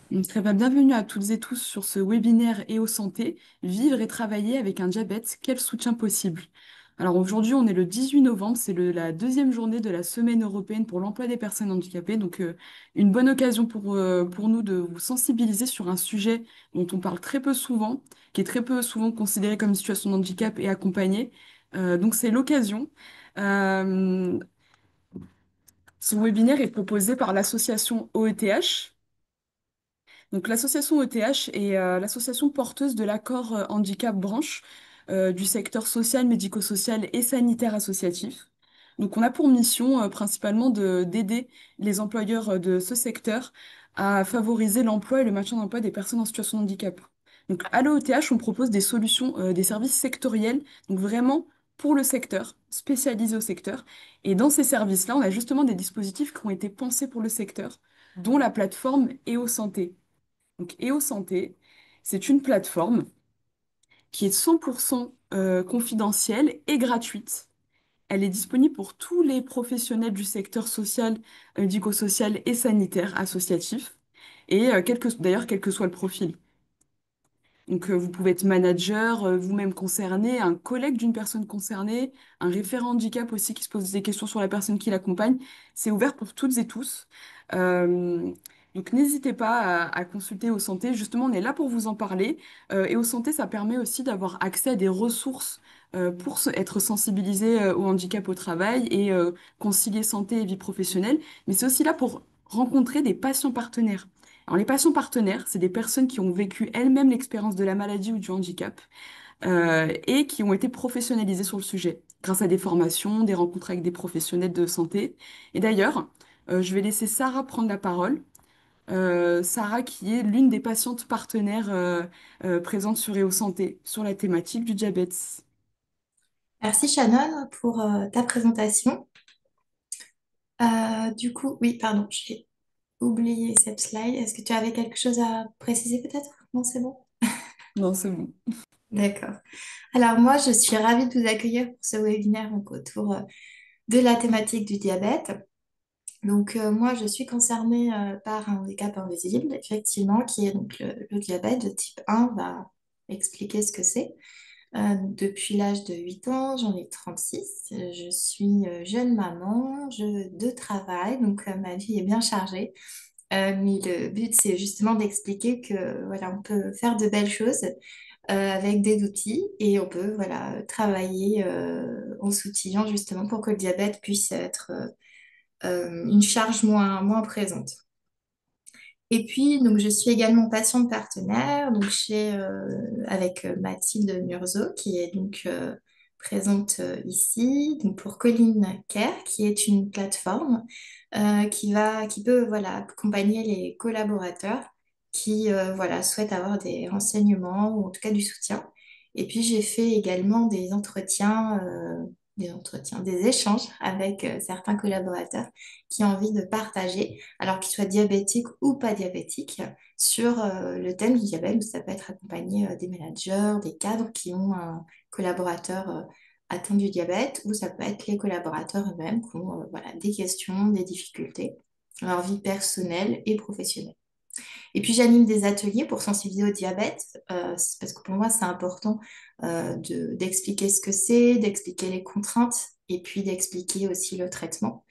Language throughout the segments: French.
Très bien, bienvenue à toutes et tous sur ce webinaire EO Santé, vivre et travailler avec un diabète, quel soutien possible? Alors aujourd'hui, on est le 18 novembre, c'est la deuxième journée de la Semaine européenne pour l'emploi des personnes handicapées, donc une bonne occasion pour nous de vous sensibiliser sur un sujet dont on parle très peu souvent, qui est très peu souvent considéré comme une situation de handicap et accompagné. Donc c'est l'occasion. Euh, Ce webinaire est proposé par l'association OETH. Donc l'association ETH est l'association porteuse de l'accord handicap branche du secteur social, médico-social et sanitaire associatif. Donc on a pour mission principalement d'aider les employeurs de ce secteur à favoriser l'emploi et le maintien d'emploi des personnes en situation de handicap. Donc à l'OETH, on propose des solutions, des services sectoriels, donc vraiment pour le secteur, spécialisés au secteur. Et dans ces services-là, on a justement des dispositifs qui ont été pensés pour le secteur, dont la plateforme EO Santé. Donc EO Santé, c'est une plateforme qui est 100% confidentielle et gratuite. Elle est disponible pour tous les professionnels du secteur social, médico-social et sanitaire associatif, et d'ailleurs, quel que soit le profil. Donc, vous pouvez être manager, vous-même concerné, un collègue d'une personne concernée, un référent handicap aussi qui se pose des questions sur la personne qui l'accompagne. C'est ouvert pour toutes et tous. Euh, donc, n'hésitez pas à consulter Au Santé. Justement, on est là pour vous en parler. Et Au Santé, ça permet aussi d'avoir accès à des ressources pour être sensibilisé au handicap au travail et concilier santé et vie professionnelle. Mais c'est aussi là pour rencontrer des patients partenaires. Alors, les patients partenaires, c'est des personnes qui ont vécu elles-mêmes l'expérience de la maladie ou du handicap et qui ont été professionnalisées sur le sujet grâce à des formations, des rencontres avec des professionnels de santé. Et d'ailleurs, je vais laisser Sarah prendre la parole. Sarah qui est l'une des patientes partenaires présentes sur EO Santé sur la thématique du diabète. Merci Shannon pour ta présentation. Du coup, oui, pardon, j'ai oublié cette slide. Est-ce que tu avais quelque chose à préciser peut-être? Non, c'est bon. Non, c'est bon. D'accord. Alors moi, je suis ravie de vous accueillir pour ce webinaire donc, autour de la thématique du diabète. Donc moi, je suis concernée par un handicap invisible, effectivement, qui est donc le diabète de type 1. On va expliquer ce que c'est. Depuis l'âge de 8 ans, j'en ai 36. Je suis jeune maman, de travail, donc ma vie est bien chargée. Mais le but, c'est justement d'expliquer que voilà, on peut faire de belles choses avec des outils et on peut voilà, travailler en s'outillant justement pour que le diabète puisse être une charge moins présente. Et puis, donc, je suis également patiente partenaire donc avec Mathilde Murzo, qui est donc présente ici, donc pour Colline Care, qui est une plateforme qui peut voilà, accompagner les collaborateurs qui voilà, souhaitent avoir des renseignements ou en tout cas du soutien. Et puis, j'ai fait également des échanges avec certains collaborateurs qui ont envie de partager alors qu'ils soient diabétiques ou pas diabétiques, sur le thème du diabète, où ça peut être accompagné des managers, des cadres qui ont un collaborateur atteint du diabète, ou ça peut être les collaborateurs eux-mêmes qui ont voilà, des questions, des difficultés dans leur vie personnelle et professionnelle. Et puis j'anime des ateliers pour sensibiliser au diabète, parce que pour moi c'est important d'expliquer ce que c'est, d'expliquer les contraintes, et puis d'expliquer aussi le traitement.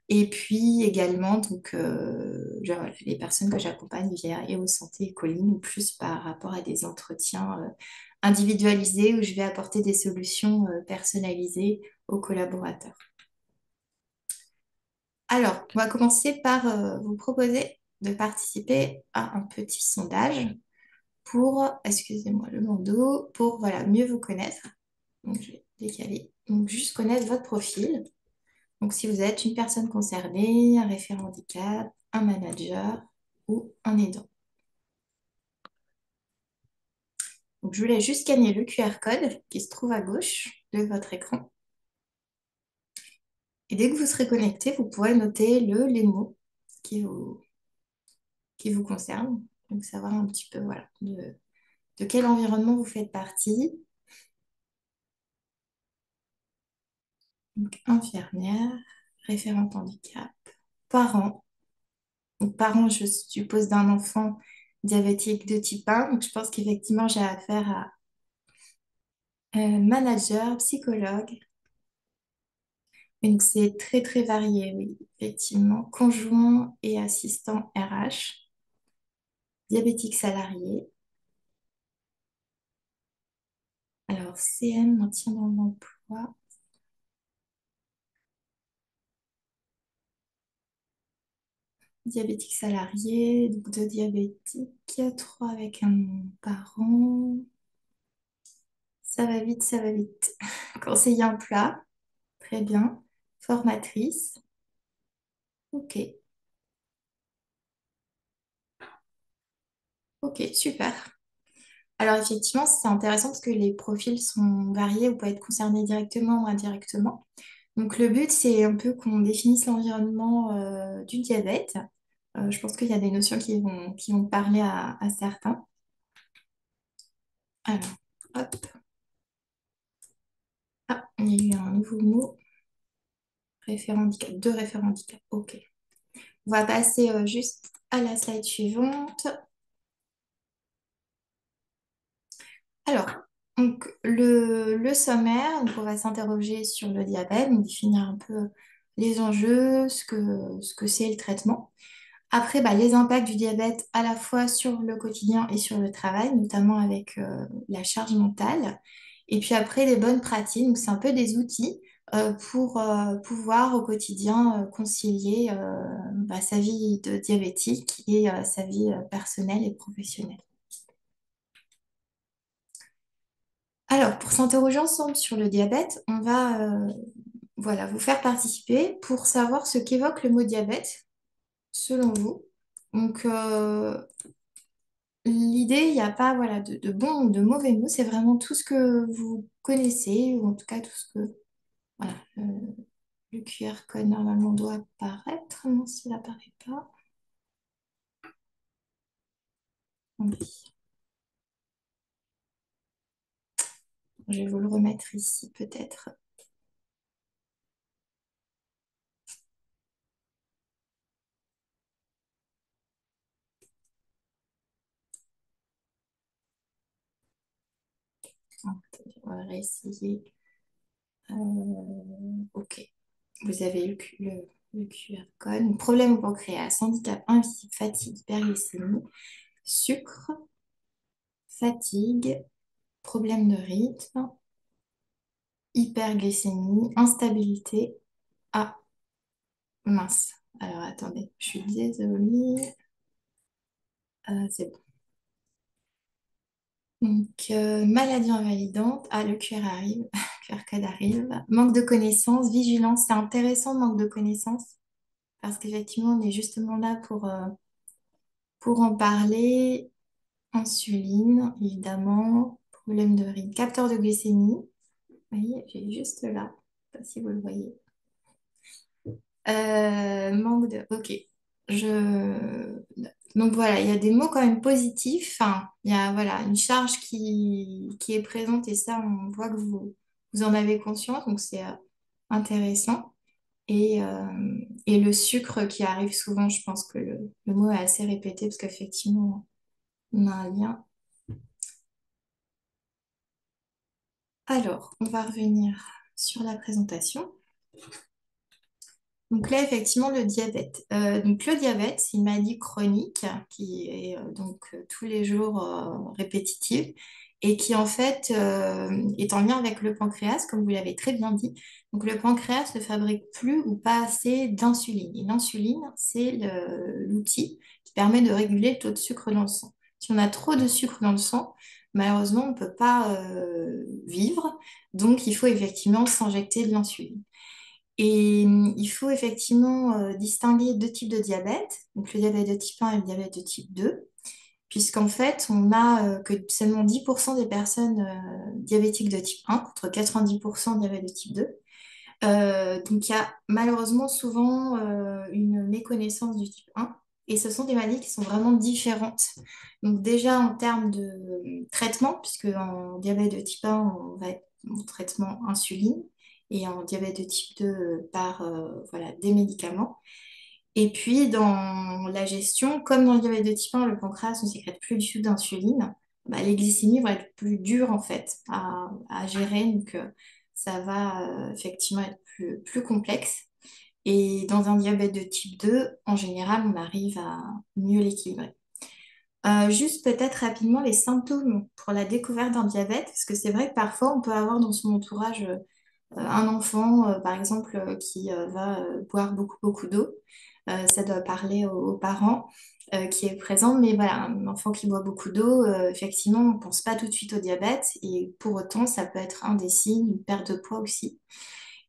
Et puis également, donc, les personnes que j'accompagne via EO Santé et Colline, ou plus par rapport à des entretiens individualisés où je vais apporter des solutions personnalisées aux collaborateurs. Alors, on va commencer par vous proposer de participer à un petit sondage pour, excusez-moi le bandeau, pour voilà, mieux vous connaître. Donc, je vais décaler. Donc, juste connaître votre profil. Donc, si vous êtes une personne concernée, un référent handicap, un manager ou un aidant. Donc, je voulais juste scanner le QR code qui se trouve à gauche de votre écran. Et dès que vous serez connecté, vous pourrez noter les mots qui vous, qui vous concernent. Donc, savoir un petit peu voilà, de quel environnement vous faites partie. Donc, infirmière, référente handicap, parent. Donc, parent, je suppose, d'un enfant diabétique de type 1. Donc, je pense qu'effectivement, j'ai affaire à manager, psychologue. Et donc, c'est très, très varié, oui, effectivement. Conjoint et assistant RH, diabétique salarié. Alors, CM, maintien dans l'emploi. Diabétique salarié, donc deux diabétiques, trois avec un parent. Ça va vite, ça va vite. Conseiller en plat, très bien. Formatrice, ok, ok, super. Alors effectivement, c'est intéressant parce que les profils sont variés ou peuvent être concernés directement ou indirectement. Donc le but, c'est un peu qu'on définisse l'environnement du diabète. Je pense qu'il y a des notions qui vont parler à certains. Alors, hop. Ah, il y a eu un nouveau mot. Référent handicap, deux référents handicap. Ok. On va passer juste à la slide suivante. Alors, donc, le sommaire, donc on va s'interroger sur le diabète, donc définir un peu les enjeux, ce que c'est le traitement. Après, bah, les impacts du diabète à la fois sur le quotidien et sur le travail, notamment avec la charge mentale. Et puis après, les bonnes pratiques, donc c'est un peu des outils pour pouvoir au quotidien concilier bah, sa vie de diabétique et sa vie personnelle et professionnelle. Alors, pour s'interroger ensemble sur le diabète, on va voilà, vous faire participer pour savoir ce qu'évoque le mot diabète, selon vous. Donc, l'idée, il n'y a pas voilà, de bons ou de mauvais mots, c'est vraiment tout ce que vous connaissez, ou en tout cas tout ce que... Voilà, le QR code normalement doit apparaître, non, s'il n'apparaît pas. Oui. Je vais vous le remettre ici peut-être. Attendez, on va réessayer. Ok. Vous avez le QR code. Problème au pancréas, handicap invisible, fatigue, hyperglycémie, sucre, fatigue, problème de rythme, hyperglycémie, instabilité. Ah, mince. Alors attendez, je suis désolée. C'est bon. Donc, maladie invalidante. Ah, le QR arrive. Le QR code arrive. Manque de connaissances, vigilance. C'est intéressant, manque de connaissances, parce qu'effectivement, on est justement là pour en parler. Insuline, évidemment. Problème de rythme. Capteur de glycémie. Vous voyez, j'ai juste là. Je sais pas si vous le voyez. Manque de... Ok. Je... Donc voilà, il y a des mots quand même positifs. Enfin, il y a voilà, une charge qui est présente et ça, on voit que vous en avez conscience. Donc c'est intéressant. Et le sucre qui arrive souvent, je pense que le mot est assez répété parce qu'effectivement, on a un lien. Alors, on va revenir sur la présentation. Donc là, effectivement, le diabète. Donc le diabète, c'est une maladie chronique qui est tous les jours répétitive et qui en fait est en lien avec le pancréas, comme vous l'avez très bien dit. Donc le pancréas ne fabrique plus ou pas assez d'insuline. Et l'insuline, c'est l'outil qui permet de réguler le taux de sucre dans le sang. Si on a trop de sucre dans le sang, malheureusement, on ne peut pas vivre. Donc il faut effectivement s'injecter de l'insuline. Et il faut effectivement distinguer deux types de diabète, donc le diabète de type 1 et le diabète de type 2, puisqu'en fait, on a que seulement 10% des personnes diabétiques de type 1 contre 90% de diabète de type 2. Donc il y a malheureusement souvent une méconnaissance du type 1, et ce sont des maladies qui sont vraiment différentes. Donc déjà en termes de traitement, puisque en diabète de type 1, on va être en traitement insuline, et en diabète de type 2 par voilà, des médicaments. Et puis, dans la gestion, comme dans le diabète de type 1, le pancréas ne sécrète plus du tout d'insuline, bah, les glycémies vont être plus dures en fait à gérer. Donc, ça va effectivement être plus complexe. Et dans un diabète de type 2, en général, on arrive à mieux l'équilibrer. Juste peut-être rapidement les symptômes pour la découverte d'un diabète, parce que c'est vrai que parfois on peut avoir dans son entourage un enfant, par exemple, qui va boire beaucoup d'eau. Ça doit parler aux parents qui est présent, mais voilà, un enfant qui boit beaucoup d'eau, effectivement, on ne pense pas tout de suite au diabète, et pour autant, ça peut être un des signes, une perte de poids aussi.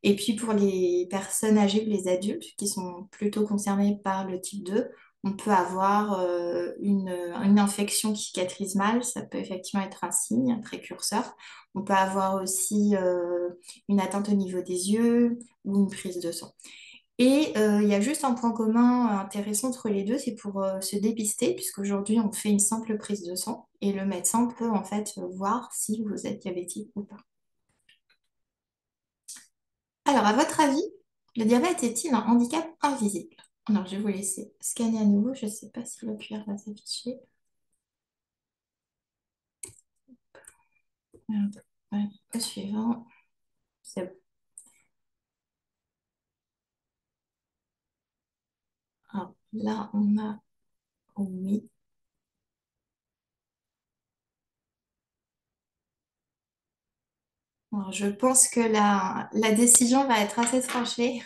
Et puis pour les personnes âgées ou les adultes qui sont plutôt concernés par le type 2, on peut avoir une infection qui cicatrise mal, ça peut effectivement être un signe, un précurseur. On peut avoir aussi une atteinte au niveau des yeux ou une prise de sang. Et il y a juste un point commun intéressant entre les deux, c'est pour se dépister, puisqu'aujourd'hui on fait une simple prise de sang et le médecin peut en fait voir si vous êtes diabétique ou pas. Alors, à votre avis, le diabète est-il un handicap invisible? Alors, je vais vous laisser scanner à nouveau. Je ne sais pas si le QR va s'afficher. Alors, ouais, au suivant. C'est bon. Alors, là, on a oui. Alors, je pense que la décision va être assez tranchée.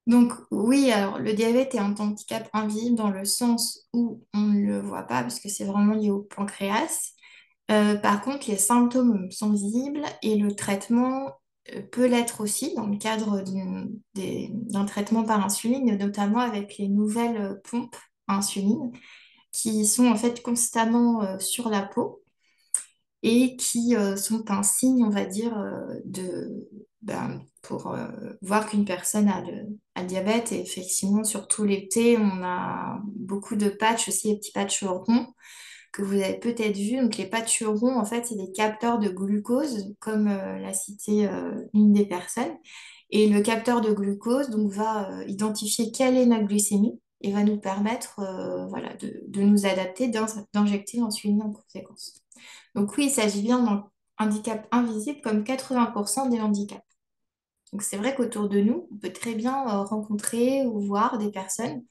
Donc, oui, alors le diabète est un handicap invisible dans le sens où on ne le voit pas, parce que c'est vraiment lié au pancréas. Par contre, les symptômes sont visibles et le traitement peut l'être aussi dans le cadre d'un traitement par insuline, notamment avec les nouvelles pompes à insuline qui sont en fait constamment sur la peau et qui sont un signe, on va dire, pour voir qu'une personne a le diabète. Et effectivement, surtout l'été, on a beaucoup de patchs aussi, les petits patchs ronds que vous avez peut-être vu. Donc, les patchs ronds, en fait, c'est des capteurs de glucose, comme l'a cité une des personnes. Et le capteur de glucose donc, va identifier quelle est notre glycémie et va nous permettre voilà, de nous adapter, d'injecter l'insuline en conséquence. Donc oui, il s'agit bien d'un handicap invisible comme 80% des handicaps. Donc c'est vrai qu'autour de nous, on peut très bien rencontrer ou voir des personnes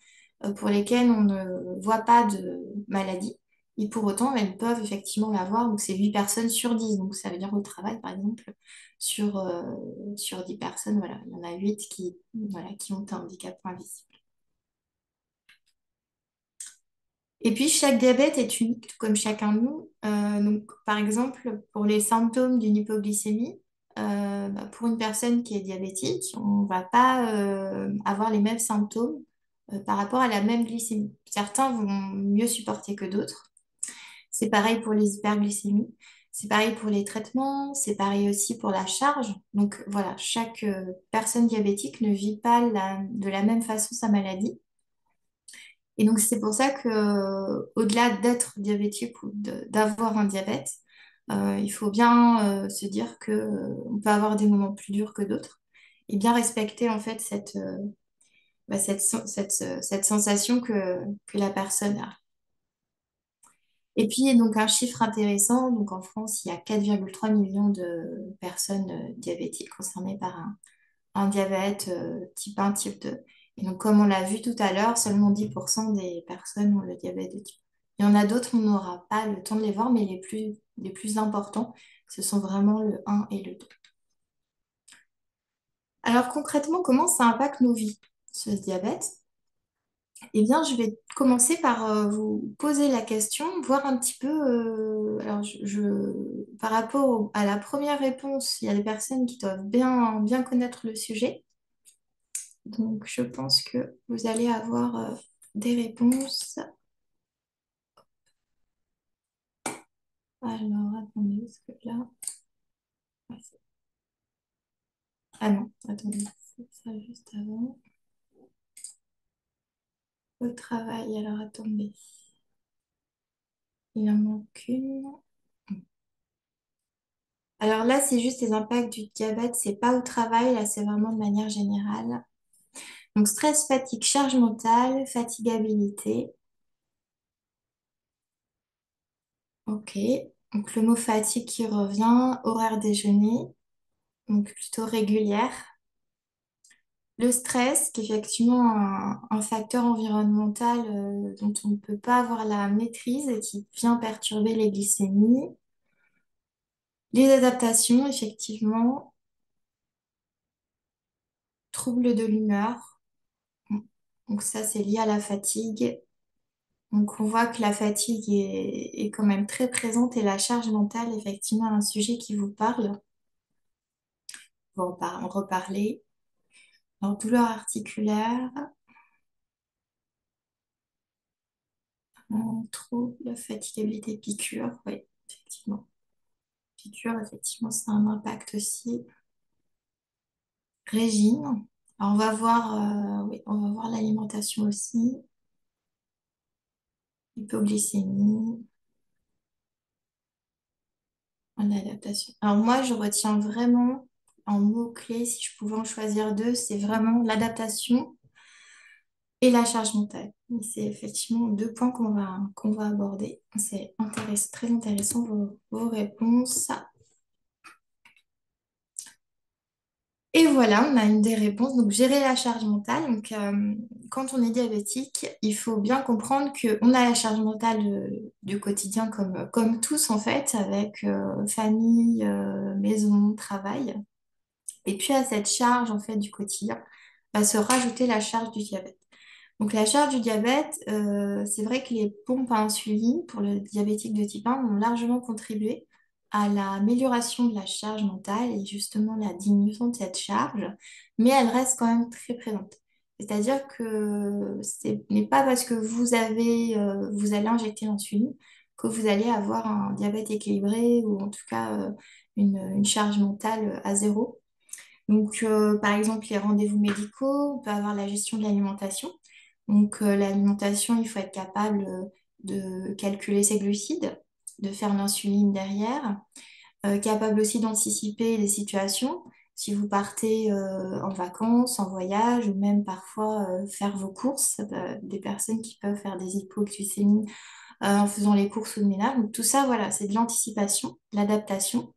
pour lesquelles on ne voit pas de maladie. Et pour autant, elles peuvent effectivement l'avoir. Donc c'est 8 personnes sur 10. Donc ça veut dire au travail, par exemple, sur 10 personnes, voilà, il y en a 8 qui, voilà, qui ont un handicap invisible. Et puis, chaque diabète est unique, tout comme chacun de nous. Donc, par exemple, pour les symptômes d'une hypoglycémie, pour une personne qui est diabétique, on ne va pas avoir les mêmes symptômes par rapport à la même glycémie. Certains vont mieux supporter que d'autres. C'est pareil pour les hyperglycémies. C'est pareil pour les traitements. C'est pareil aussi pour la charge. Donc, voilà, chaque personne diabétique ne vit pas de la même façon sa maladie. Et donc, c'est pour ça que, au-delà d'être diabétique ou d'avoir un diabète, il faut bien se dire que, on peut avoir des moments plus durs que d'autres et bien respecter en fait cette sensation que la personne a. Et puis, donc, un chiffre intéressant, donc en France, il y a 4,3 millions de personnes diabétiques concernées par un diabète type 1, type 2. Et donc, comme on l'a vu tout à l'heure, seulement 10% des personnes ont le diabète de type 1. Il y en a d'autres, on n'aura pas le temps de les voir, mais les plus importants, ce sont vraiment le 1 et le 2. Alors concrètement, comment ça impacte nos vies, ce diabète? Eh bien, je vais commencer par vous poser la question, voir un petit peu, alors par rapport à la première réponse, il y a des personnes qui doivent bien connaître le sujet. Donc, je pense que vous allez avoir des réponses. Alors, attendez, parce que là... ouais, ah non, attendez, c'est ça juste avant. Au travail, alors attendez. Il en manque une. Alors là, c'est juste les impacts du diabète, c'est pas au travail, là, c'est vraiment de manière générale. Donc, stress, fatigue, charge mentale, fatigabilité. Ok. Donc, le mot fatigue qui revient, horaire déjeuner, donc plutôt régulière. Le stress, qui est effectivement un facteur environnemental dont on ne peut pas avoir la maîtrise et qui vient perturber les glycémies. Les adaptations, effectivement, troubles de l'humeur. Donc ça, c'est lié à la fatigue. Donc on voit que la fatigue est quand même très présente et la charge mentale, effectivement, un sujet qui vous parle. On va en reparler. Alors, douleur articulaire, trouble, fatigabilité, piqûre. Oui, effectivement. Piqûre, effectivement, ça a un impact aussi. Régime. Alors, oui, on va voir l'alimentation aussi. Hypoglycémie, en adaptation. Alors moi, je retiens vraiment en mots-clés, si je pouvais en choisir deux, c'est vraiment l'adaptation et la charge mentale. Et c'est effectivement deux points qu'on va aborder. C'est très intéressant vos réponses. Et voilà, on a une des réponses. Donc, gérer la charge mentale. Donc, quand on est diabétique, il faut bien comprendre qu'on a la charge mentale du quotidien comme tous, en fait, avec famille, maison, travail. Et puis, à cette charge, en fait, du quotidien, va se rajouter la charge du diabète. Donc, la charge du diabète, c'est vrai que les pompes à insuline pour le diabétique de type 1 ont largement contribué à l'amélioration de la charge mentale et justement la diminution de cette charge, mais elle reste quand même très présente. C'est-à-dire que ce n'est pas parce que vous allez injecter l'insuline que vous allez avoir un diabète équilibré ou en tout cas une charge mentale à zéro. Donc, par exemple, les rendez-vous médicaux, on peut avoir la gestion de l'alimentation. Donc, l'alimentation, il faut être capable de calculer ses glucides, de faire l'insuline derrière, capable aussi d'anticiper les situations. Si vous partez en vacances, en voyage, ou même parfois faire vos courses, des personnes qui peuvent faire des hypoglycémies en faisant les courses ou le ménage. Donc, tout ça, voilà, c'est de l'anticipation, de l'adaptation.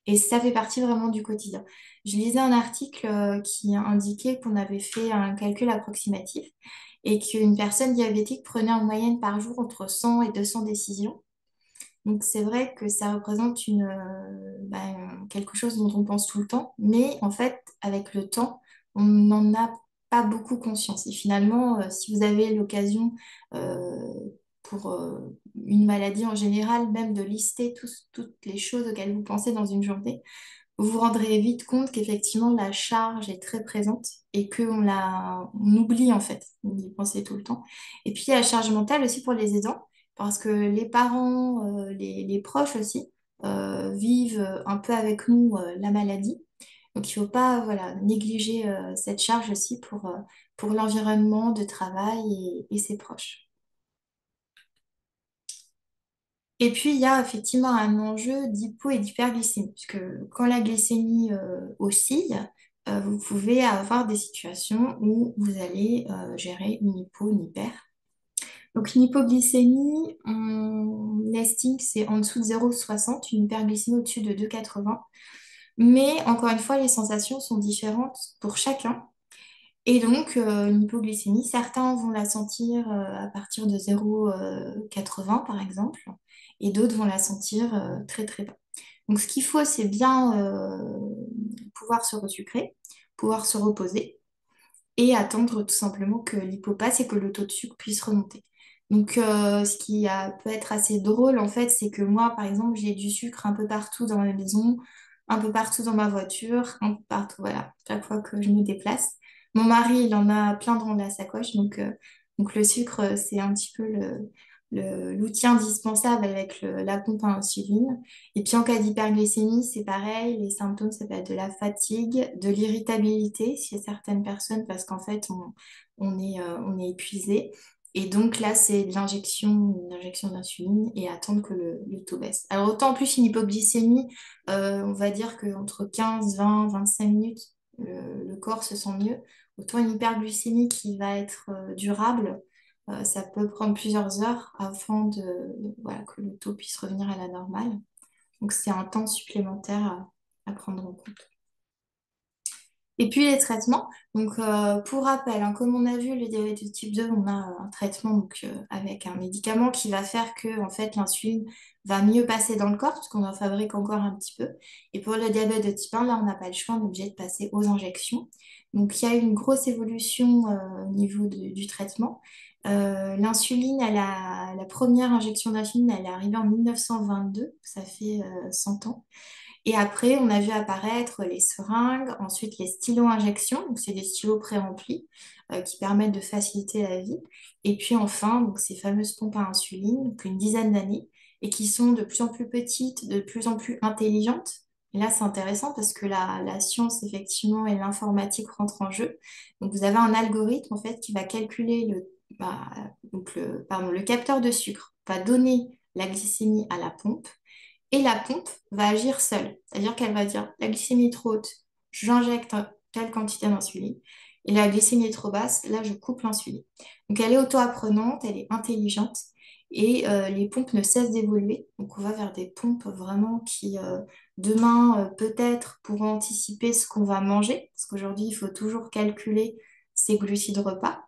Et ça fait partie vraiment du quotidien. Je lisais un article qui indiquait qu'on avait fait un calcul approximatif et qu'une personne diabétique prenait en moyenne par jour entre 100 et 200 décisions. Donc c'est vrai que ça représente quelque chose dont on pense tout le temps, mais en fait, avec le temps, on n'en a pas beaucoup conscience. Et finalement, si vous avez l'occasion euh, pour une maladie en général, même de lister toutes les choses auxquelles vous pensez dans une journée, vous vous rendrez vite compte qu'effectivement la charge est très présente et on oublie en fait d'y penser tout le temps. Et puis la charge mentale aussi pour les aidants, parce que les parents, les proches aussi, vivent un peu avec nous la maladie. Donc il ne faut pas voilà, négliger cette charge aussi pour l'environnement de travail et ses proches. Et puis, il y a effectivement un enjeu d'hypo et d'hyperglycémie, puisque quand la glycémie oscille, vous pouvez avoir des situations où vous allez gérer une hypo, une hyper. Donc, une hypoglycémie, on estime que c'est en dessous de 0,60, une hyperglycémie au-dessus de 2,80. Mais encore une fois, les sensations sont différentes pour chacun. Et donc, une hypoglycémie, certains vont la sentir à partir de 0,80 par exemple, et d'autres vont la sentir très très bas. Donc, ce qu'il faut, c'est bien pouvoir se resucrer, pouvoir se reposer et attendre tout simplement que l'hypo passe et que le taux de sucre puisse remonter. Donc, peut être assez drôle, en fait, c'est que moi, par exemple, j'ai du sucre un peu partout dans ma maison, un peu partout dans ma voiture, un peu partout, voilà, chaque fois que je me déplace. Mon mari, il en a plein dans la sacoche, donc le sucre, c'est un petit peu l'outil indispensable avec la pompe à insuline. Et puis en cas d'hyperglycémie, c'est pareil, les symptômes, ça peut être de la fatigue, de l'irritabilité chez certaines personnes parce qu'en fait, on est épuisé. Et donc là, c'est de l'injection, une injection d'insuline et attendre que le taux baisse. Alors autant en plus une hypoglycémie, on va dire qu'entre 15, 20, 25 minutes, le corps se sent mieux. Autant une hyperglycémie qui va être durable, ça peut prendre plusieurs heures avant voilà, que le taux puisse revenir à la normale. Donc c'est un temps supplémentaire à prendre en compte. Et puis les traitements. Donc pour rappel, hein, comme on a vu, le diabète de type 2, on a un traitement donc, avec un médicament qui va faire que en fait, l'insuline va mieux passer dans le corps, parce qu'on en fabrique encore un petit peu. Et pour le diabète de type 1, là, on n'a pas le choix, on est obligé de passer aux injections. Donc il y a eu une grosse évolution au niveau du traitement. L'insuline, la première injection d'insuline, elle est arrivée en 1922, ça fait 100 ans. Et après, on a vu apparaître les seringues, ensuite les stylos injections, donc c'est des stylos pré-remplis qui permettent de faciliter la vie. Et puis enfin, donc ces fameuses pompes à insuline, donc une dizaine d'années, et qui sont de plus en plus petites, de plus en plus intelligentes. Et là, c'est intéressant parce que la science, effectivement, et l'informatique rentrent en jeu. Donc vous avez un algorithme, en fait, qui va calculer bah, le capteur de sucre, va donner la glycémie à la pompe et la pompe va agir seule. C'est-à-dire qu'elle va dire la glycémie est trop haute, j'injecte telle quantité d'insuline. Et la glycémie est trop basse, là je coupe l'insuline. Donc elle est auto-apprenante, elle est intelligente et les pompes ne cessent d'évoluer. Donc on va vers des pompes vraiment qui demain peut-être pourront anticiper ce qu'on va manger. Parce qu'aujourd'hui il faut toujours calculer ses glucides repas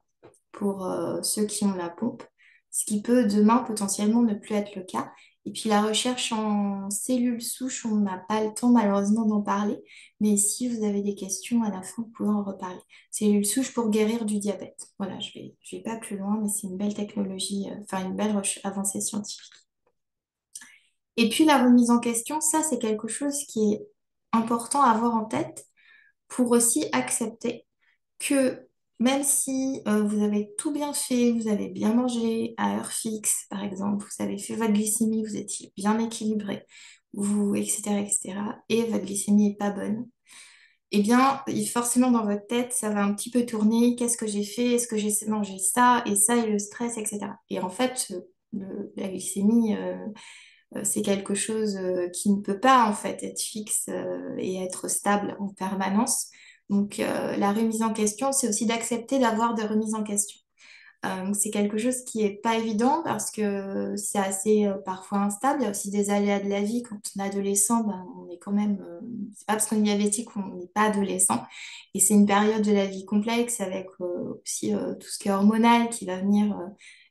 pour ceux qui ont la pompe, ce qui peut demain potentiellement ne plus être le cas. Et puis la recherche en cellules souches, on n'a pas le temps malheureusement d'en parler, mais si vous avez des questions à la fin, vous pouvez en reparler. Cellules souches pour guérir du diabète. Voilà, je vais pas plus loin, mais c'est une belle technologie, enfin une belle avancée scientifique. Et puis la remise en question, ça c'est quelque chose qui est important à avoir en tête pour aussi accepter que même si vous avez tout bien fait, vous avez bien mangé à heure fixe, par exemple, vous avez fait votre glycémie, vous étiez bien équilibré, etc., etc., et votre glycémie n'est pas bonne, eh bien, forcément dans votre tête, ça va un petit peu tourner. Qu'est-ce que j'ai fait? Est-ce que j'ai mangé ça et le stress, etc. Et en fait, la glycémie, c'est quelque chose qui ne peut pas en fait être fixe et être stable en permanence. Donc la remise en question, c'est aussi d'accepter d'avoir des remises en question. Donc c'est quelque chose qui n'est pas évident parce que c'est assez parfois instable. Il y a aussi des aléas de la vie. Quand on est adolescent, ben, on est quand même. C'est pas parce qu'on est diabétique qu'on n'est pas adolescent. Et c'est une période de la vie complexe avec aussi tout ce qui est hormonal qui va venir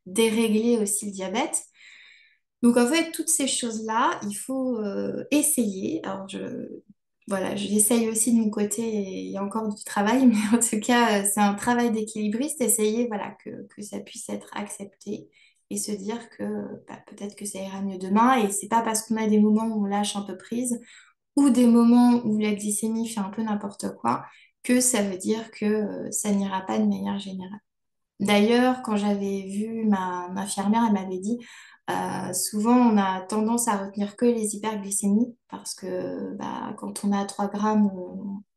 dérégler aussi le diabète. Donc en fait, toutes ces choses-là, il faut essayer. Alors voilà, j'essaye aussi de mon côté et il y a encore du travail, mais en tout cas, c'est un travail d'équilibriste, essayer voilà, que ça puisse être accepté et se dire que bah, peut-être que ça ira mieux demain. Et c'est pas parce qu'on a des moments où on lâche un peu prise ou des moments où la glycémie fait un peu n'importe quoi que ça veut dire que ça n'ira pas de manière générale. D'ailleurs, quand j'avais vu ma infirmière, elle m'avait dit, souvent on a tendance à retenir que les hyperglycémies parce que bah, quand on a 3 grammes,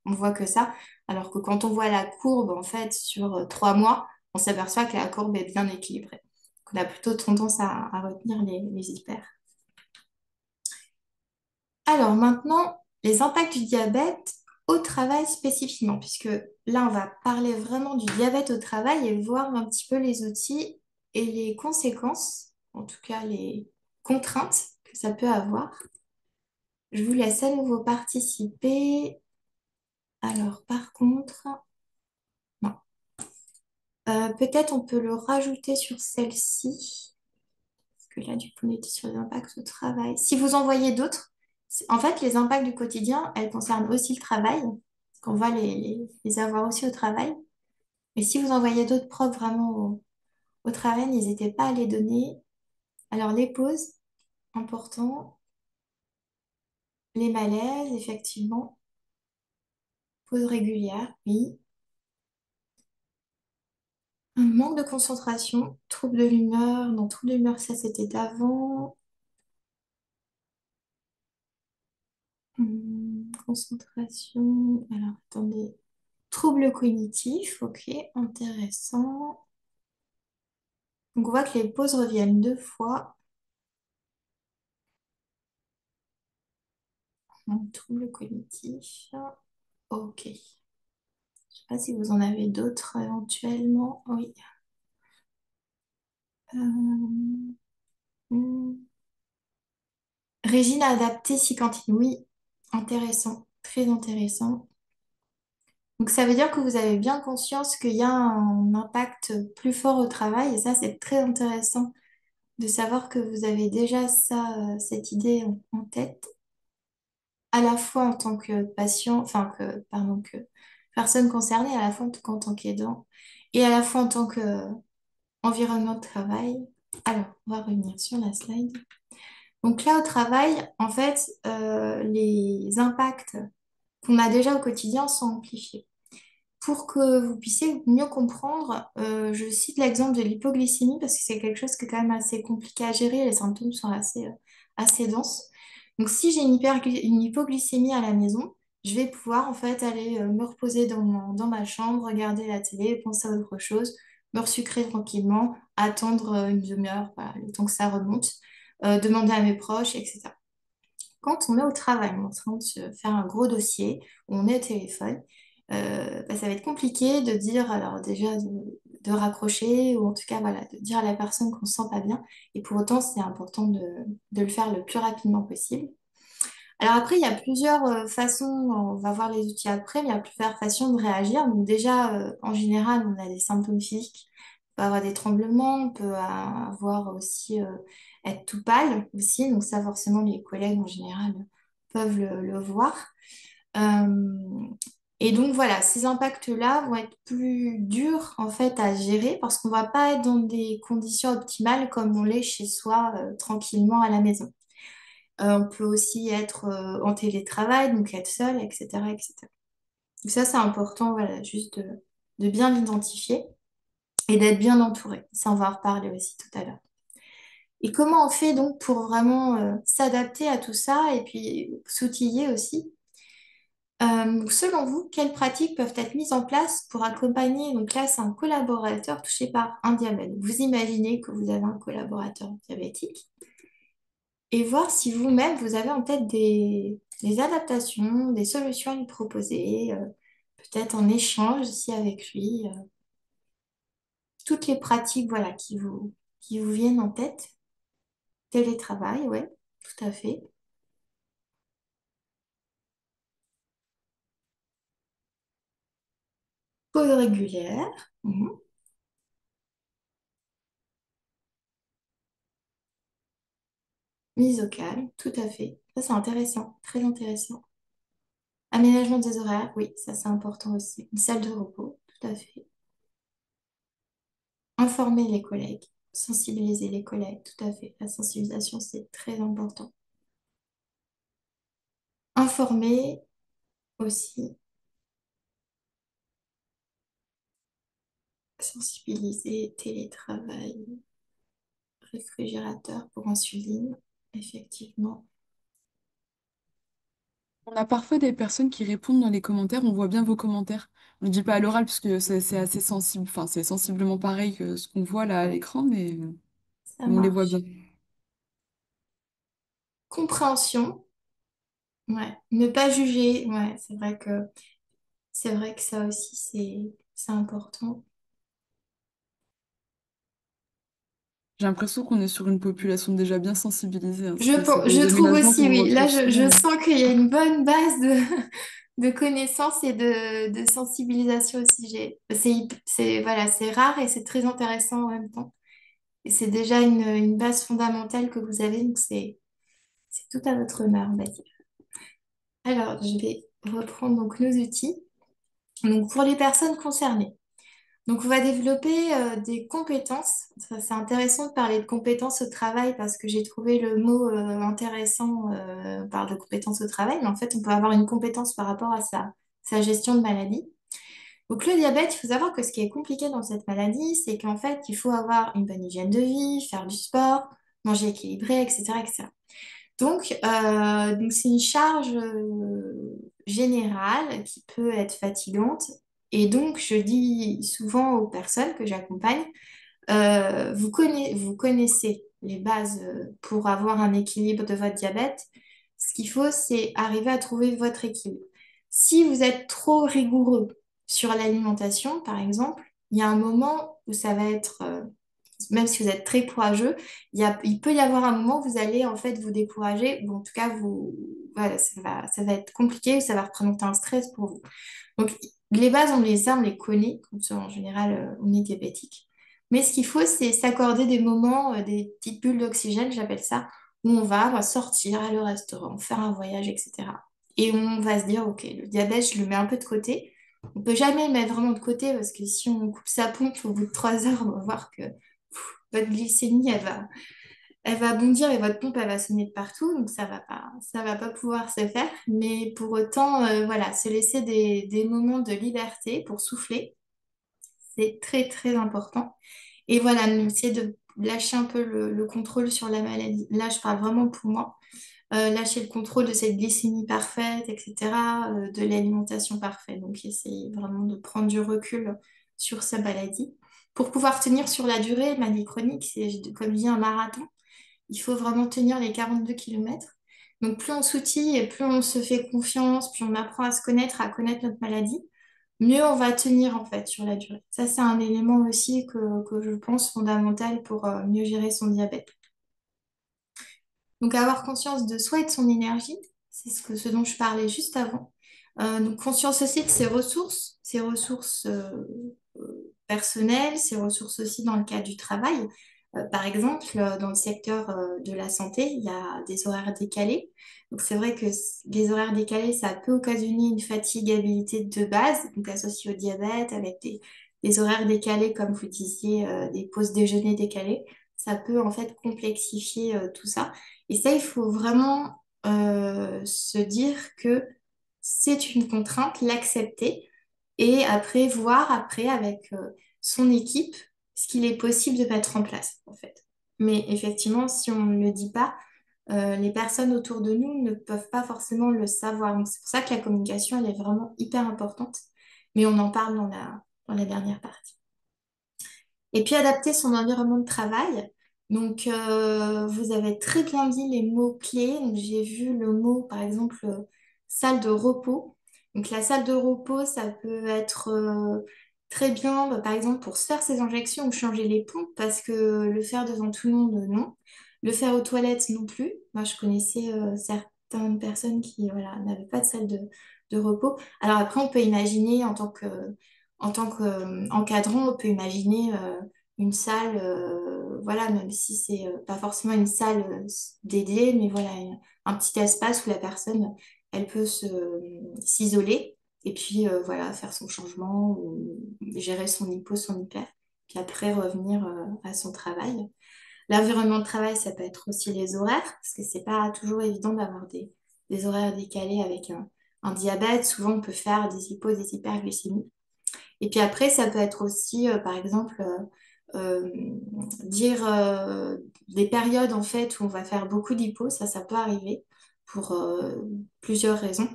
on voit que ça. Alors que quand on voit la courbe, en fait, sur 3 mois, on s'aperçoit que la courbe est bien équilibrée. Donc, on a plutôt tendance à retenir les hyper. Alors maintenant, les impacts du diabète au travail spécifiquement, puisque là, on va parler vraiment du diabète au travail et voir un petit peu les outils et les conséquences, en tout cas les contraintes que ça peut avoir. Je vous laisse à nouveau participer. Alors, par contre, non. Peut-être on peut le rajouter sur celle-ci, parce que là, du coup, on était sur les impacts au travail. Si vous en voyez d'autres, en fait, les impacts du quotidien, elles concernent aussi le travail, parce qu'on va les avoir aussi au travail. Mais si vous en voyez d'autres propres vraiment au travail, n'hésitez pas à les donner. Alors, les pauses, important. Les malaises, effectivement. Pauses régulières, oui. Un manque de concentration, trouble de l'humeur. Non, trouble de l'humeur, ça c'était d'avant. Concentration. Alors, attendez. Trouble cognitif, ok, intéressant. Donc, on voit que les pauses reviennent 2 fois. Un trouble cognitif. Ok. Je ne sais pas si vous en avez d'autres éventuellement. Oui. Euh, hmm. Régime adapté si cantine. Oui. Intéressant. Très intéressant. Donc, ça veut dire que vous avez bien conscience qu'il y a un impact plus fort au travail. Et ça, c'est très intéressant de savoir que vous avez déjà ça, cette idée en tête, à la fois en tant que patient, enfin que, pardon, que personne concernée, à la fois en tant qu'aidant et à la fois en tant qu'environnement de travail. Alors, on va revenir sur la slide. Donc là, au travail, en fait, les impacts qu'on a déjà au quotidien sont amplifiés. Pour que vous puissiez mieux comprendre, je cite l'exemple de l'hypoglycémie parce que c'est quelque chose qui est quand même assez compliqué à gérer. Les symptômes sont assez denses. Donc, si j'ai une hypoglycémie à la maison, je vais pouvoir en fait aller me reposer dans ma chambre, regarder la télé, penser à autre chose, me resucrer tranquillement, attendre une demi-heure, voilà, le temps que ça remonte, demander à mes proches, etc. Quand on est au travail, on est en train de se faire un gros dossier, on est au téléphone, bah, ça va être compliqué de dire, alors déjà de raccrocher, ou en tout cas voilà, de dire à la personne qu'on ne se sent pas bien. Et pour autant, c'est important de le faire le plus rapidement possible. Alors après, il y a plusieurs façons, on va voir les outils après, mais il y a plusieurs façons de réagir. Donc déjà, en général, on a des symptômes physiques. On peut avoir des tremblements, on peut avoir aussi être tout pâle aussi. Donc ça, forcément, les collègues en général peuvent le voir. Euh, et donc voilà, ces impacts-là vont être plus durs en fait à gérer parce qu'on va pas être dans des conditions optimales comme on l'est chez soi tranquillement à la maison. On peut aussi être en télétravail, donc être seul, etc., etc. Donc ça, c'est important, voilà, juste de bien l'identifier et d'être bien entouré. Ça, on va en reparler aussi tout à l'heure. Et comment on fait donc pour vraiment s'adapter à tout ça et puis s'outiller aussi? Donc, selon vous, quelles pratiques peuvent être mises en place pour accompagner, donc là, c'est un collaborateur touché par un diabète. Vous imaginez que vous avez un collaborateur diabétique et voir si vous-même, vous avez en tête des adaptations, des solutions à lui proposer, peut-être en échange aussi avec lui, toutes les pratiques voilà, qui vous viennent en tête. Télétravail, ouais, tout à fait. Pause régulière, mise au calme, tout à fait. Ça, c'est intéressant, très intéressant. Aménagement des horaires, oui, ça c'est important aussi. Une salle de repos, tout à fait. Informer les collègues, sensibiliser les collègues, tout à fait. La sensibilisation, c'est très important. Informer aussi, sensibiliser, télétravail, réfrigérateur pour insuline, effectivement. On a parfois des personnes qui répondent dans les commentaires, on voit bien vos commentaires. On ne le dit pas à l'oral parce que c'est assez sensible, enfin c'est sensiblement pareil que ce qu'on voit là à l'écran, mais Ça on les voit bien. marche. Compréhension, ouais. Ne pas juger, ouais, c'est vrai que ça aussi c'est important. J'ai l'impression qu'on est sur une population déjà bien sensibilisée, hein. C'est Je des trouve aménagements aussi, qu'on oui. Là, retrouve je souvent. sens qu'il y a une bonne base de connaissances et de sensibilisation au sujet. Voilà, c'est rare et c'est très intéressant en même temps. Et c'est déjà une base fondamentale que vous avez, donc c'est tout à votre honneur, on va dire. Alors, je vais reprendre donc nos outils. Donc, pour les personnes concernées. Donc, on va développer des compétences. Ça, c'est intéressant de parler de compétences au travail parce que j'ai trouvé le mot intéressant. On parle de compétences au travail, mais en fait, on peut avoir une compétence par rapport à sa gestion de maladie. Donc, le diabète, il faut savoir que ce qui est compliqué dans cette maladie, c'est qu'en fait, il faut avoir une bonne hygiène de vie, faire du sport, manger équilibré, etc., etc. Donc c'est une charge générale qui peut être fatigante. Et donc, je dis souvent aux personnes que j'accompagne, Vous connaissez les bases pour avoir un équilibre de votre diabète. Ce qu'il faut, c'est arriver à trouver votre équilibre. Si vous êtes trop rigoureux sur l'alimentation, par exemple, il y a un moment où ça va être, même si vous êtes très courageux, il peut y avoir un moment où vous allez en fait vous décourager, ou en tout cas, voilà, ça va être compliqué, ça va représenter un stress pour vous. Donc, les bases, on les connaît, comme ça, en général, on est diabétique. Mais ce qu'il faut, c'est s'accorder des moments, des petites bulles d'oxygène, j'appelle ça, où on va sortir, aller au restaurant, faire un voyage, etc. Et on va se dire, OK, le diabète, je le mets un peu de côté. On peut jamais le mettre vraiment de côté parce que si on coupe sa pompe au bout de 3 heures, on va voir que votre glycémie, elle va bondir et votre pompe, elle va sonner de partout, donc ça va pas pouvoir se faire. Mais pour autant, voilà, se laisser des moments de liberté pour souffler, c'est très, très important. Et voilà, essayer de lâcher un peu le contrôle sur la maladie. Là, je parle vraiment pour moi. Lâcher le contrôle de cette glycémie parfaite, etc., de l'alimentation parfaite. Donc, essayer vraiment de prendre du recul sur sa maladie. Pour pouvoir tenir sur la durée, maladie chronique, c'est comme je dis un marathon. Il faut vraiment tenir les 42 kilomètres. Donc, plus on s'outille et plus on se fait confiance, plus on apprend à se connaître, à connaître notre maladie, mieux on va tenir en fait sur la durée. Ça, c'est un élément aussi que je pense fondamental pour mieux gérer son diabète. Donc, avoir conscience de soi et de son énergie, c'est ce dont je parlais juste avant. Donc, conscience aussi de ses ressources personnelles, ses ressources aussi dans le cadre du travail. Par exemple, dans le secteur de la santé, il y a des horaires décalés. Donc, c'est vrai que les horaires décalés, ça peut occasionner une fatigabilité de base, donc associée au diabète, avec des horaires décalés, comme vous disiez, des pauses déjeuner décalées. Ça peut en fait complexifier tout ça. Et ça, il faut vraiment se dire que c'est une contrainte, l'accepter et après voir après avec son équipe ce qu'il est possible de mettre en place en fait. Mais effectivement, si on ne le dit pas, les personnes autour de nous ne peuvent pas forcément le savoir. Donc c'est pour ça que la communication, elle est vraiment hyper importante. Mais on en parle dans la dernière partie. Et puis adapter son environnement de travail. Donc, vous avez très bien dit les mots-clés. Donc, j'ai vu le mot, par exemple, salle de repos. Donc, la salle de repos, ça peut être très bien, bah, par exemple, pour se faire ses injections ou changer les pompes, parce que le faire devant tout le monde, non. Le faire aux toilettes, non plus. Moi, je connaissais certaines personnes qui, voilà, n'avaient pas de salle de repos. Alors après, on peut imaginer en tant qu'encadrant, on peut imaginer une salle, voilà, même si c'est pas forcément une salle dédiée, mais voilà, un petit espace où la personne, elle peut s'isoler et puis voilà, faire son changement ou gérer son hypo, son hyper, puis après revenir à son travail. L'environnement de travail, ça peut être aussi les horaires, parce que c'est pas toujours évident d'avoir des horaires décalés avec un diabète. Souvent, on peut faire des hypos, des hyperglycémies. Et puis après, ça peut être aussi, par exemple, dire des périodes en fait où on va faire beaucoup d'hypo, ça peut arriver pour plusieurs raisons.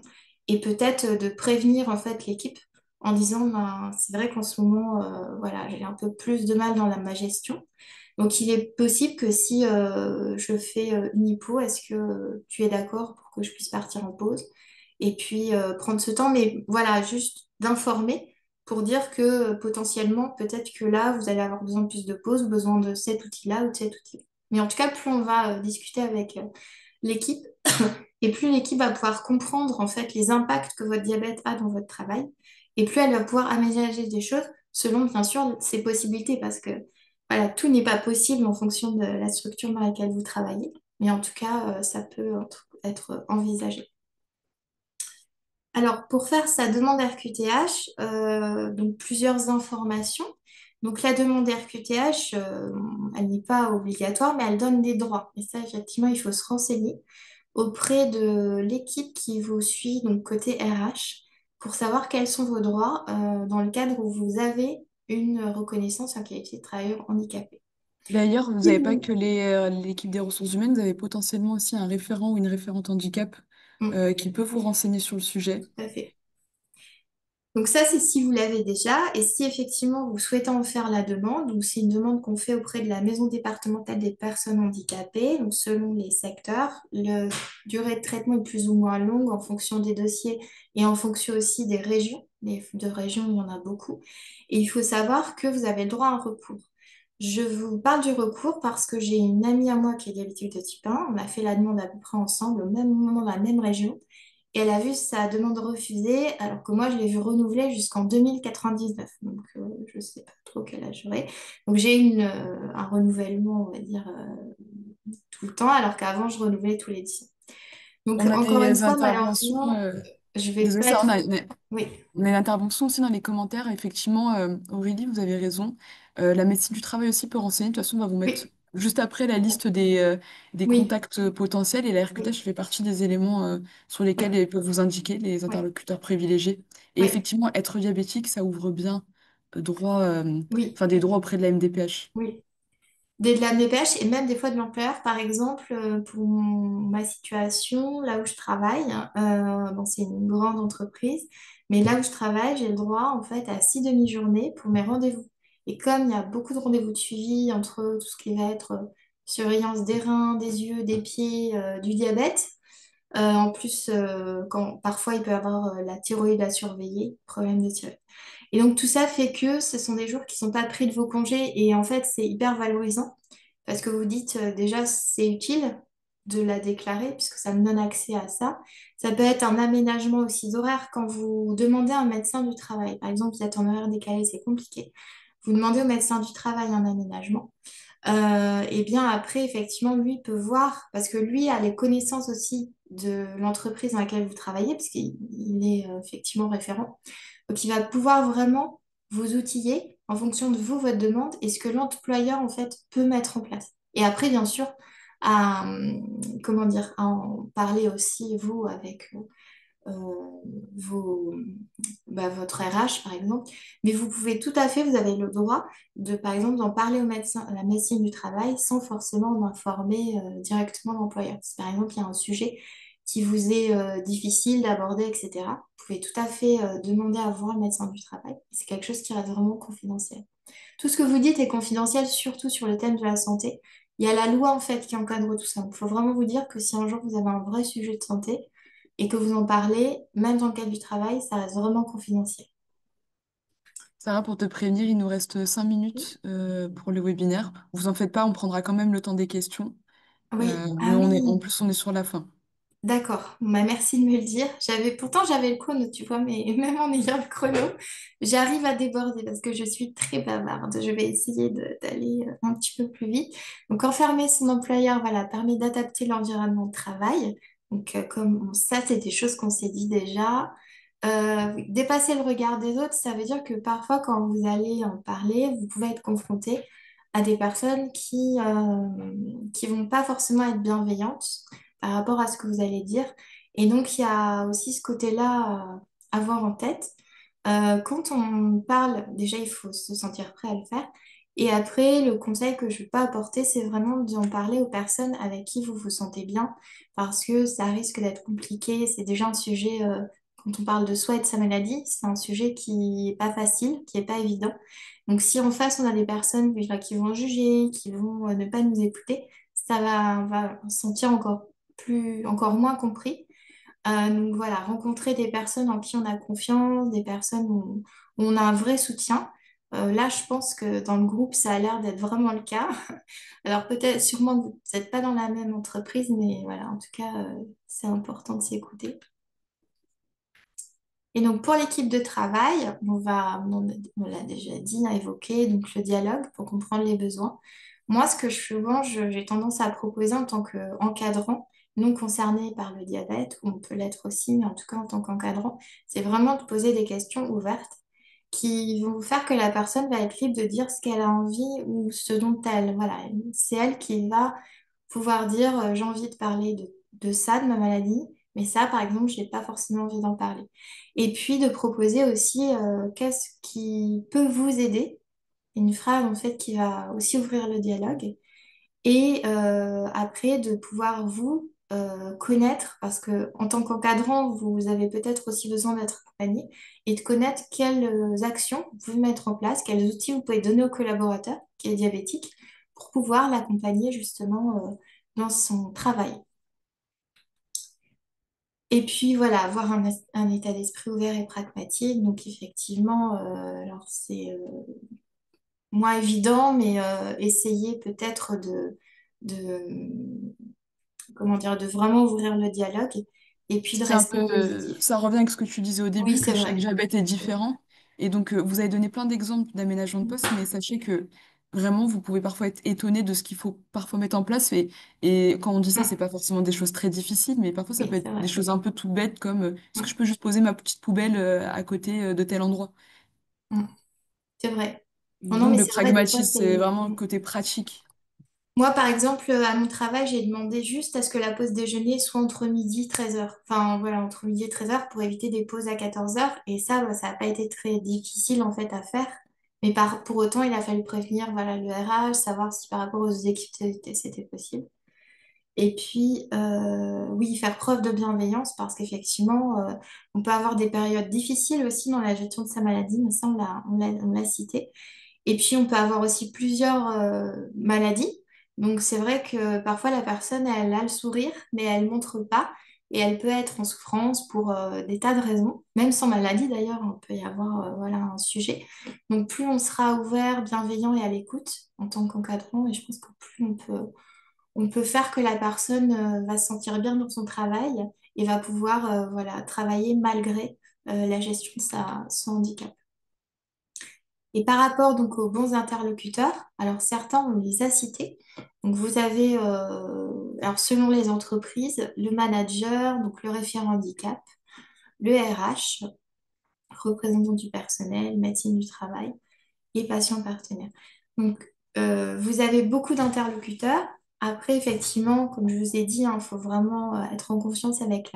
Et peut-être de prévenir en fait l'équipe en disant, ben, c'est vrai qu'en ce moment, voilà, j'ai un peu plus de mal dans ma gestion. Donc il est possible que si je fais une hypo, est-ce que tu es d'accord pour que je puisse partir en pause? Et puis prendre ce temps, mais voilà, juste d'informer pour dire que potentiellement, peut-être que là, vous allez avoir besoin de plus de pauses, besoin de cet outil-là ou de cet outil. Mais en tout cas, plus on va discuter avec l'équipe, et plus l'équipe va pouvoir comprendre en fait les impacts que votre diabète a dans votre travail, et plus elle va pouvoir aménager des choses selon bien sûr ses possibilités, parce que voilà, tout n'est pas possible en fonction de la structure dans laquelle vous travaillez, mais en tout cas, ça peut être envisagé. Alors, pour faire sa demande RQTH, donc plusieurs informations. Donc, la demande RQTH, elle n'est pas obligatoire, mais elle donne des droits. Et ça, effectivement, il faut se renseigner auprès de l'équipe qui vous suit, donc côté RH, pour savoir quels sont vos droits dans le cadre où vous avez une reconnaissance en qualité de travailleur handicapé. D'ailleurs, vous n'avez pas que l'équipe des ressources humaines, vous avez potentiellement aussi un référent ou une référente handicap Mm, qui peut vous renseigner sur le sujet. tout à fait. Donc ça, c'est si vous l'avez déjà. Et si effectivement vous souhaitez en faire la demande, donc c'est une demande qu'on fait auprès de la Maison départementale des personnes handicapées, donc selon les secteurs, la durée de traitement est plus ou moins longue en fonction des dossiers et en fonction aussi des régions. Les de régions, il y en a beaucoup. Et il faut savoir que vous avez le droit à un recours. Je vous parle du recours parce que j'ai une amie à moi qui est diabétique de type 1. On a fait la demande à peu près ensemble au même moment dans la même région. Et elle a vu sa demande refusée, alors que moi, je l'ai vue renouvelée jusqu'en 2099. Donc, je ne sais pas trop quel âge j'aurai. Donc, j'ai un renouvellement, on va dire, tout le temps, alors qu'avant, je renouvelais tous les 10 ans. Donc, On a encore une des fois, interventions, malheureusement, je vais désolée, pas ça, être... Oui, on a une intervention aussi dans les commentaires. Effectivement, Aurélie, vous avez raison. La médecine du travail aussi peut renseigner. De toute façon, on va vous mettre oui, juste après la liste des oui, contacts potentiels et la RQTH oui, fait partie des éléments sur lesquels oui, ils peuvent vous indiquer les oui, interlocuteurs privilégiés. Et oui, effectivement, être diabétique, ça ouvre bien droit, oui, enfin, des droits auprès de la MDPH. oui. De la dépêche et même des fois de l'employeur. Par exemple, pour ma situation, là où je travaille, bon, c'est une grande entreprise, mais là où je travaille, j'ai le droit en fait à 6 demi-journées pour mes rendez-vous. Et comme il y a beaucoup de rendez-vous de suivi entre tout ce qui va être surveillance des reins, des yeux, des pieds, du diabète, en plus, quand parfois il peut y avoir la thyroïde à surveiller, problème de thyroïde. Et donc tout ça fait que ce sont des jours qui ne sont pas pris de vos congés et en fait c'est hyper valorisant parce que vous dites déjà c'est utile de la déclarer puisque ça me donne accès à ça. Ça peut être un aménagement aussi d'horaire quand vous demandez à un médecin du travail. Par exemple, vous êtes en horaire décalé, c'est compliqué. Vous demandez au médecin du travail un aménagement. Et bien après, effectivement, lui peut voir, parce que lui a les connaissances aussi de l'entreprise dans laquelle vous travaillez, parce qu'il est effectivement référent. Donc, il va pouvoir vraiment vous outiller en fonction de vous, votre demande, et ce que l'employeur, en fait, peut mettre en place. Et après, bien sûr, comment dire, à en parler aussi, vous, avec vos, votre RH, par exemple. Mais vous pouvez tout à fait, vous avez le droit de, par exemple, d'en parler au médecin, à la médecine du travail sans forcément en informer directement l'employeur. Si par exemple, il y a un sujet qui vous est difficile d'aborder, etc., vous pouvez tout à fait demander à voir le médecin du travail. C'est quelque chose qui reste vraiment confidentiel. Tout ce que vous dites est confidentiel, surtout sur le thème de la santé. Il y a la loi en fait qui encadre tout ça. Il faut vraiment vous dire que si un jour vous avez un vrai sujet de santé et que vous en parlez, même dans le cadre du travail, ça reste vraiment confidentiel. Sarah, pour te prévenir, il nous reste 5 minutes pour le webinaire. Vous en faites pas, on prendra quand même le temps des questions. Oui, Mais ah en oui, plus, on est sur la fin. d'accord. Bah, merci de me le dire. Pourtant j'avais le chrono, tu vois, mais même en ayant le chrono, j'arrive à déborder parce que je suis très bavarde. Je vais essayer d'aller un petit peu plus vite. Donc enfermer son employeur, voilà, permet d'adapter l'environnement de travail. Donc comme ça, c'est des choses qu'on s'est dit déjà. Oui, dépasser le regard des autres, ça veut dire que parfois, quand vous allez en parler, vous pouvez être confronté à des personnes qui vont pas forcément être bienveillantes par rapport à ce que vous allez dire. Et donc, il y a aussi ce côté-là à avoir en tête. Quand on parle, déjà, il faut se sentir prêt à le faire. Et après, le conseil que je peux apporter, c'est vraiment d'en parler aux personnes avec qui vous vous sentez bien, parce que ça risque d'être compliqué. C'est déjà un sujet, quand on parle de soi et de sa maladie, c'est un sujet qui n'est pas facile, qui n'est pas évident. Donc, si en face, on a des personnes voilà, qui vont juger, qui vont ne pas nous écouter, on va se sentir encore moins compris. Donc voilà, rencontrer des personnes en qui on a confiance, des personnes où on a un vrai soutien. Là, je pense que dans le groupe, ça a l'air d'être vraiment le cas. Alors peut-être, sûrement, que vous n'êtes pas dans la même entreprise, mais voilà, en tout cas, c'est important de s'écouter. Et donc pour l'équipe de travail, on l'a déjà dit, on a évoqué donc le dialogue pour comprendre les besoins. Moi, ce que souvent, j'ai tendance à proposer en tant qu'encadrant, non concerné par le diabète, ou on peut l'être aussi, mais en tout cas en tant qu'encadrant, c'est vraiment de poser des questions ouvertes qui vont faire que la personne va être libre de dire ce qu'elle a envie ou ce dont elle, voilà, c'est elle qui va pouvoir dire j'ai envie de parler de ça, de ma maladie, mais ça, par exemple, je n'ai pas forcément envie d'en parler. Et puis de proposer aussi qu'est-ce qui peut vous aider, une phrase en fait qui va aussi ouvrir le dialogue, et après de pouvoir vous connaître, parce que en tant qu'encadrant, vous avez peut-être aussi besoin d'être accompagné et de connaître quelles actions vous pouvez mettre en place, quels outils vous pouvez donner au collaborateur qui est diabétique pour pouvoir l'accompagner justement dans son travail. Et puis voilà, avoir un état d'esprit ouvert et pragmatique. Donc effectivement, alors c'est moins évident, mais essayer peut-être de, comment dire, de vraiment ouvrir le dialogue et puis de C'est un rester peu, positif. ça revient avec ce que tu disais au Oui, début, que c'est chaque vrai. diabète est différent. Et donc, vous avez donné plein d'exemples d'aménagement de poste, mais sachez que vraiment, vous pouvez parfois être étonné de ce qu'il faut parfois mettre en place. Et quand on dit ça, c'est Mm. pas forcément des choses très difficiles, mais parfois, ça peut Oui, être c'est des vrai. choses un peu tout bêtes, comme est-ce que je Mm. peux juste poser ma petite poubelle à côté de tel endroit? Mm. C'est vrai. Non, non, Donc, mais le c'est vrai, des fois, pragmatisme, c'est c'est... vraiment le Mm. côté pratique. Moi, par exemple, à mon travail, j'ai demandé juste à ce que la pause déjeuner soit entre midi et 13h. Enfin, voilà, entre midi et 13h pour éviter des pauses à 14h. Et ça, bah, ça n'a pas été très difficile, en fait, à faire. Mais pour autant, il a fallu prévenir, voilà, le RH, savoir si par rapport aux équipes, c'était possible. Et puis, oui, faire preuve de bienveillance parce qu'effectivement, on peut avoir des périodes difficiles aussi dans la gestion de sa maladie, mais ça, on l'a cité. Et puis, on peut avoir aussi plusieurs maladies. Donc, c'est vrai que parfois, la personne, elle a le sourire, mais elle ne montre pas. Et elle peut être en souffrance pour des tas de raisons, même sans maladie d'ailleurs, on peut y avoir voilà, un sujet. Donc, plus on sera ouvert, bienveillant et à l'écoute en tant qu'encadrant, et je pense que plus on peut faire que la personne va se sentir bien dans son travail et va pouvoir voilà, travailler malgré la gestion de son handicap. Et par rapport donc aux bons interlocuteurs, alors certains, on les a cités. Donc vous avez, alors selon les entreprises, le manager, donc le référent handicap, le RH, représentant du personnel, médecine du travail et patient partenaire. Donc vous avez beaucoup d'interlocuteurs. Après, effectivement, comme je vous ai dit, il faut vraiment être en confiance avec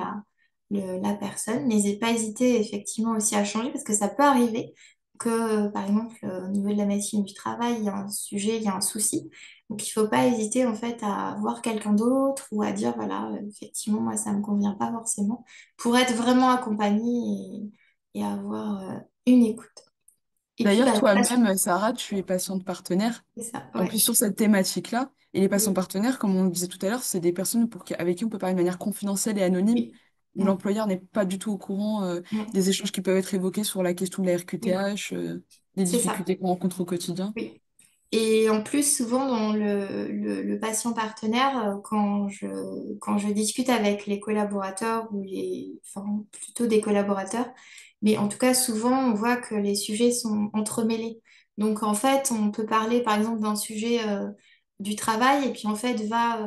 la personne. N'hésitez pas à hésiter effectivement aussi à changer parce que ça peut arriver que, par exemple, au niveau de la médecine du travail, il y a un sujet, il y a un souci. Donc, il ne faut pas hésiter en fait à voir quelqu'un d'autre ou à dire, voilà, effectivement, moi, ça ne me convient pas forcément pour être vraiment accompagné et avoir une écoute. Et puis, D'ailleurs, bah, toi-même, Sarah, tu es patiente partenaire. c'est ça, En ouais. plus, sur cette thématique-là, et les patients Oui, partenaires, comme on le disait tout à l'heure, c'est des personnes avec qui on peut parler de manière confidentielle et anonyme, oui. où Mm, l'employeur n'est pas du tout au courant mm, des échanges qui peuvent être évoqués sur la question de la oui, RQTH, des c'est ça. difficultés qu'on rencontre au quotidien. Oui. Et en plus, souvent dans le patient partenaire, quand je discute avec les collaborateurs enfin, plutôt des collaborateurs, mais en tout cas, souvent, on voit que les sujets sont entremêlés. Donc, en fait, on peut parler, par exemple, d'un sujet du travail et puis, en fait, va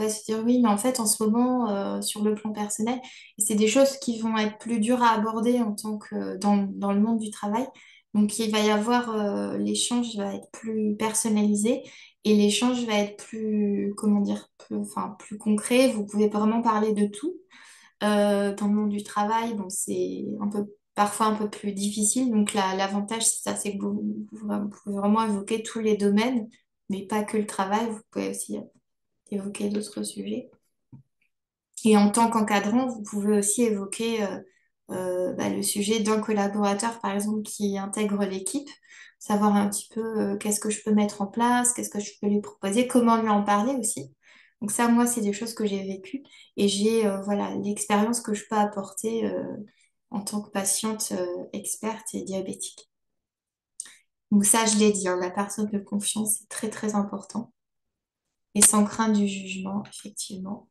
se dire, oui, mais en fait, en ce moment, sur le plan personnel, et c'est des choses qui vont être plus dures à aborder en tant que dans le monde du travail. Donc, il va y avoir, l'échange va être plus personnalisé et l'échange va être plus, comment dire, enfin, plus concret. Vous pouvez vraiment parler de tout. Dans le monde du travail, bon, c'est parfois un peu plus difficile. Donc, l'avantage, c'est ça, c'est que vous pouvez vraiment évoquer tous les domaines, mais pas que le travail. Vous pouvez aussi évoquer d'autres sujets. Et en tant qu'encadrant, vous pouvez aussi évoquer bah, le sujet d'un collaborateur, par exemple, qui intègre l'équipe, savoir un petit peu qu'est-ce que je peux mettre en place, qu'est-ce que je peux lui proposer, comment lui en parler aussi. Donc ça, moi, c'est des choses que j'ai vécues et j'ai voilà, l'expérience que je peux apporter en tant que patiente experte et diabétique. Donc ça, je l'ai dit, hein, la personne de confiance, c'est très, très important. Et sans crainte du jugement, effectivement.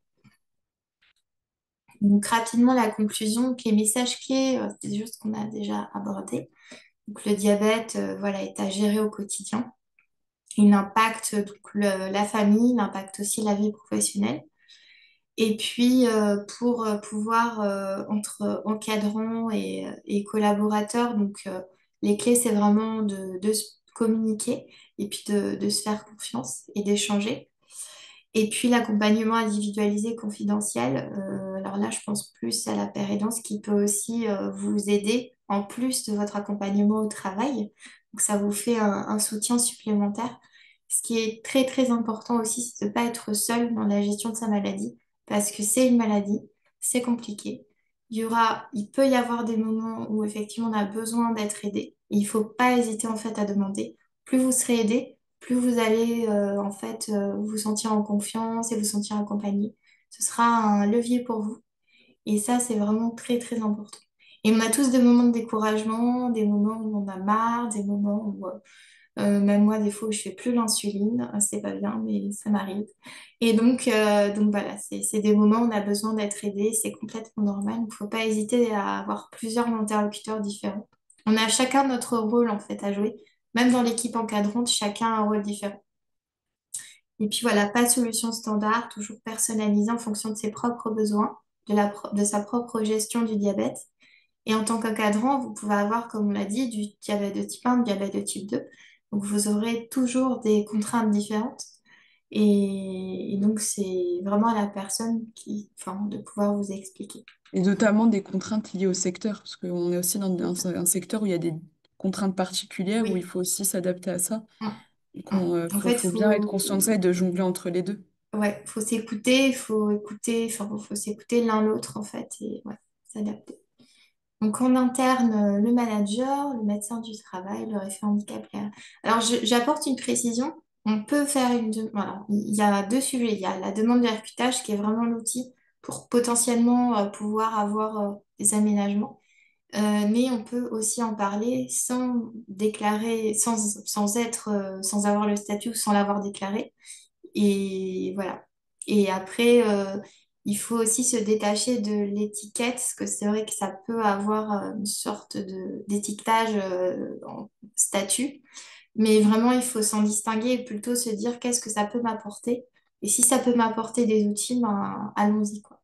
Donc rapidement, la conclusion, donc les messages clés, c'est des choses qu'on a déjà abordées. Donc le diabète, voilà, est à gérer au quotidien. Il impacte donc la famille, il impacte aussi la vie professionnelle. Et puis pour pouvoir entre encadrants et collaborateurs, donc les clés, c'est vraiment de se communiquer et puis de se faire confiance et d'échanger. Et puis l'accompagnement individualisé confidentiel, alors là, je pense plus à la pérédance qui peut aussi vous aider en plus de votre accompagnement au travail. Donc ça vous fait un soutien supplémentaire. Ce qui est très très important aussi, c'est de ne pas être seul dans la gestion de sa maladie. parce que c'est une maladie, c'est compliqué. Il peut y avoir des moments où effectivement on a besoin d'être aidé. Il ne faut pas hésiter en fait à demander. Plus vous serez aidé, plus vous allez en fait vous sentir en confiance et vous sentir accompagné. Ce sera un levier pour vous. Et ça, c'est vraiment très très important. Et on a tous des moments de découragement, des moments où on a marre, des moments où même moi, des fois, où je fais plus l'insuline, c'est pas bien, mais ça m'arrive. Et donc voilà, c'est des moments où on a besoin d'être aidé, c'est complètement normal. Il ne faut pas hésiter à avoir plusieurs interlocuteurs différents. On a chacun notre rôle en fait à jouer. Même dans l'équipe encadrante, chacun a un rôle différent. Et puis voilà, pas de solution standard, toujours personnalisée en fonction de ses propres besoins, de sa propre gestion du diabète. Et en tant qu'encadrant, vous pouvez avoir, comme on l'a dit, du diabète de type 1, du diabète de type 2. Donc vous aurez toujours des contraintes différentes. Et donc c'est vraiment à la personne enfin, de pouvoir vous expliquer. Et notamment des contraintes liées au secteur, parce qu'on est aussi dans un secteur où il y a des contraintes particulières, où il Oui. faut aussi s'adapter à ça. Mm, Donc, mm. En fait, faut bien être conscient de ça et de jongler entre les deux. ouais, faut s'écouter, faut écouter, enfin, faut s'écouter l'un l'autre en fait, et ouais, s'adapter. Donc en interne, le manager, le médecin du travail, le référent handicap. Alors j'apporte une précision. On peut faire voilà, il y a deux sujets. Il y a la demande de recrutage qui est vraiment l'outil pour potentiellement pouvoir avoir des aménagements. Mais on peut aussi en parler sans déclarer, sans avoir le statut ou sans l'avoir déclaré. Et voilà. Et après, il faut aussi se détacher de l'étiquette, parce que c'est vrai que ça peut avoir une sorte d'étiquetage en statut. Mais vraiment, il faut s'en distinguer et plutôt se dire qu'est-ce que ça peut m'apporter. Et si ça peut m'apporter des outils, ben, allons-y, quoi.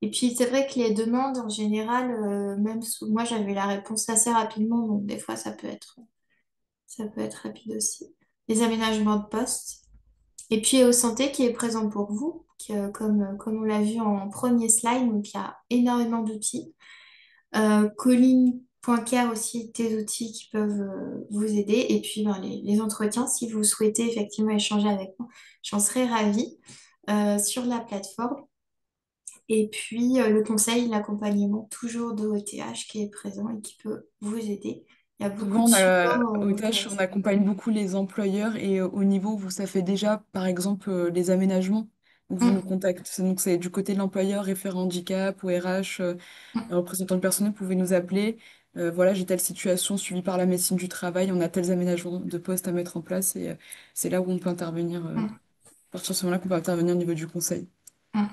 Et puis, c'est vrai que les demandes, en général, moi, j'avais la réponse assez rapidement, donc des fois, ça peut être rapide aussi. Les aménagements de poste. Et puis EO Santé qui est présent pour vous, comme on l'a vu en premier slide, donc il y a énormément d'outils. Colline.care aussi, des outils qui peuvent vous aider. Et puis ben, les entretiens, si vous souhaitez effectivement échanger avec moi, j'en serais ravie sur la plateforme. Et puis le conseil, l'accompagnement toujours de OETH qui est présent et qui peut vous aider. Il y a beaucoup Souvent, de supports au TH, on intéressants. accompagne beaucoup les employeurs et au niveau où ça fait déjà, par exemple, les aménagements, où vous nous Mm, contactez. Donc, c'est du côté de l'employeur, référent handicap ou RH, mm, représentant le personnel, vous pouvez nous appeler. Voilà, j'ai telle situation suivie par la médecine du travail, on a tels aménagements de poste à mettre en place et c'est là où on peut intervenir, mm, à partir de ce moment-là qu'on peut intervenir au niveau du conseil. mm.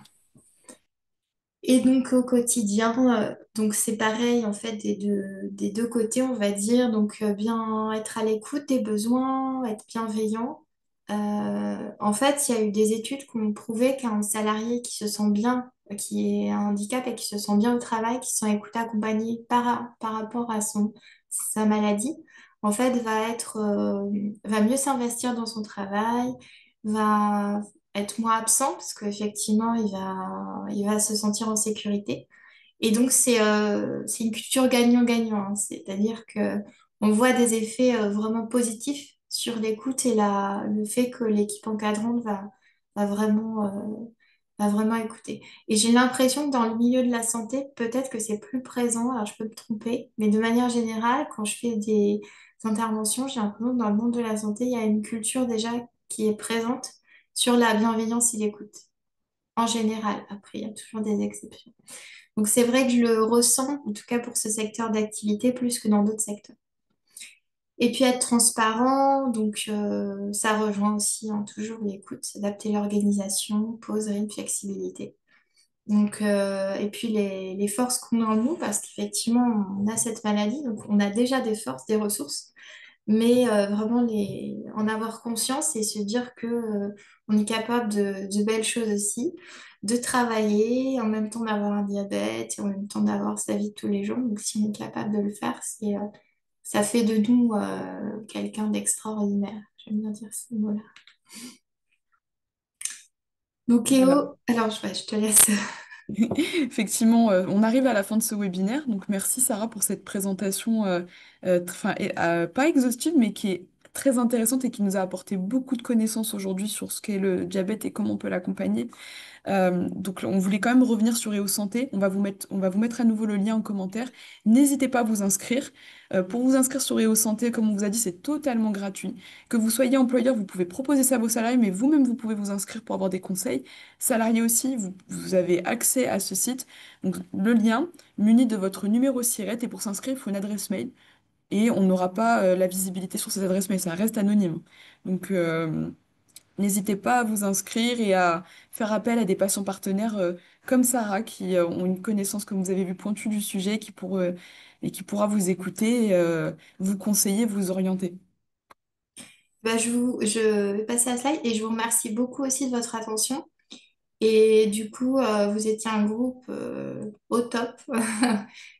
Et donc au quotidien, donc c'est pareil en fait des deux côtés, on va dire. Donc bien être à l'écoute des besoins, être bienveillant. En fait, il y a eu des études qui ont prouvé qu'un salarié qui se sent bien, qui est un handicap et qui se sent bien au travail, qui se sent écouté, accompagné par rapport à sa maladie, en fait, va mieux s'investir dans son travail, va être moins absent parce qu'effectivement, il va se sentir en sécurité. Et donc, c'est une culture gagnant-gagnant, hein. C'est-à-dire que on voit des effets vraiment positifs sur l'écoute et le fait que l'équipe encadrante va vraiment, va vraiment écouter. Et j'ai l'impression que dans le milieu de la santé, peut-être que c'est plus présent, alors je peux me tromper, mais de manière générale, quand je fais des interventions, j'ai l'impression que dans le monde de la santé, il y a une culture déjà qui est présente sur la bienveillance et l'écoute. En général, après, il y a toujours des exceptions. Donc c'est vrai que je le ressens, en tout cas pour ce secteur d'activité, plus que dans d'autres secteurs. Et puis être transparent, donc ça rejoint aussi hein, toujours l'écoute, s'adapter l'organisation, pause, rythme, flexibilité. Donc, et puis les forces qu'on a en nous, parce qu'effectivement, on a cette maladie, donc on a déjà des forces, des ressources, mais vraiment en avoir conscience et se dire que on est capable de belles choses aussi, de travailler, en même temps d'avoir un diabète, et en même temps d'avoir sa vie de tous les jours. Donc si on est capable de le faire, ça fait de nous quelqu'un d'extraordinaire. J'aime bien dire ce mot-là. Donc Voilà. Léo, alors ouais, je te laisse. Effectivement, on arrive à la fin de ce webinaire. Donc, merci Sarah pour cette présentation, pas exhaustive, mais qui est très intéressante et qui nous a apporté beaucoup de connaissances aujourd'hui sur ce qu'est le diabète et comment on peut l'accompagner. Donc on voulait quand même revenir sur EO Santé. On va vous mettre à nouveau le lien en commentaire. N'hésitez pas à vous inscrire. Pour vous inscrire sur EO Santé, comme on vous a dit, c'est totalement gratuit. Que vous soyez employeur, vous pouvez proposer ça à vos salariés, mais vous-même, vous pouvez vous inscrire pour avoir des conseils. Salariés aussi, vous avez accès à ce site. Donc le lien, muni de votre numéro SIRET, et pour s'inscrire, il faut une adresse mail. Et on n'aura pas la visibilité sur ces adresses mail, ça reste anonyme. Donc, n'hésitez pas à vous inscrire et à faire appel à des patients partenaires comme Sarah qui ont une connaissance, comme vous avez vu, pointue du sujet et qui pourra vous écouter, et, vous conseiller, vous orienter. Bah, je vais passer à slide et je vous remercie beaucoup aussi de votre attention. Et du coup, vous étiez un groupe au top,